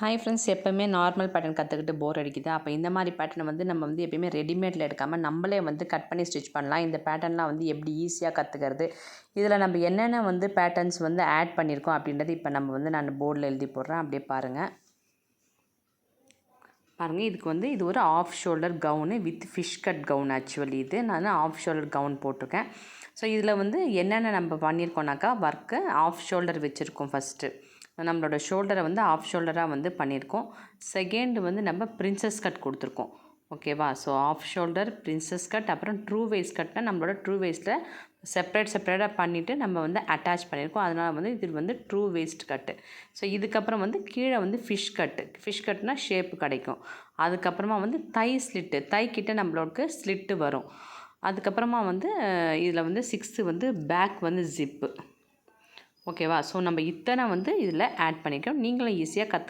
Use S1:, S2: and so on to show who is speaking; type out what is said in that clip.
S1: Hi friends, எப்போவுமே normal pattern கற்றுக்கிட்டு போர் அடிக்குது. அப்போ இந்த மாதிரி பேட்டர்னை வந்து நம்ம வந்து எப்பயுமே ரெடிமேடில் எடுக்காமல் நம்மளே வந்து கட் பண்ணி ஸ்டிச் பண்ணலாம். இந்த பேட்டர்ன்லாம் வந்து எப்படி ஈஸியாக கற்றுக்கிறது, இதில் நம்ம என்னென்ன வந்து பேட்டர்ன்ஸ் வந்து ஆட் பண்ணியிருக்கோம் அப்படின்றது இப்போ நம்ம வந்து நான் போர்டில் எழுதி போடுறேன். அப்படியே பாருங்கள். இதுக்கு வந்து இது ஒரு off shoulder gown with fish cut gown. Actually இது நான் ஆஃப் ஷோல்டர் கவுன் போட்டிருக்கேன். ஸோ இதில் வந்து என்னென்ன நம்ம பண்ணியிருக்கோம்னாக்கா, ஒர்க்கு ஆஃப் ஷோல்டர் வச்சுருக்கோம். ஃபஸ்ட்டு நம்மளோட ஷோல்டரை வந்து ஆஃப் ஷோல்டராக வந்து பண்ணியிருக்கோம். செகண்ட் வந்து நம்ம பிரின்சஸ் கட் கொடுத்துருக்கோம். ஓகேவா? So off shoulder, princess cut, அப்புறம் ட்ரூ வேஸ்ட் கட்னா நம்மளோட ட்ரூ வேஸ்ட்டில் செப்பரேட்டாக பண்ணிவிட்டு நம்ம வந்து அட்டாச் பண்ணியிருக்கோம். அதனால் வந்து இது வந்து ட்ரூ வேஸ்ட் கட்டு. ஸோ இதுக்கப்புறம் வந்து கீழே வந்து ஃபிஷ் கட்னால் ஷேப்பு கிடைக்கும். அதுக்கப்புறமா வந்து தை கிட்ட நம்மளுக்கு ஸ்லிட்டு வரும். அதுக்கப்புறமா வந்து இதில் வந்து 6 வந்து பேக் வந்து ஜிப்பு. ஓகேவா? ஸோ நம்ம இத்தனை வந்து இதில் ஆட் பண்ணிக்கிறோம். நீங்களும் ஈஸியாக கற்றுக்கலாம்.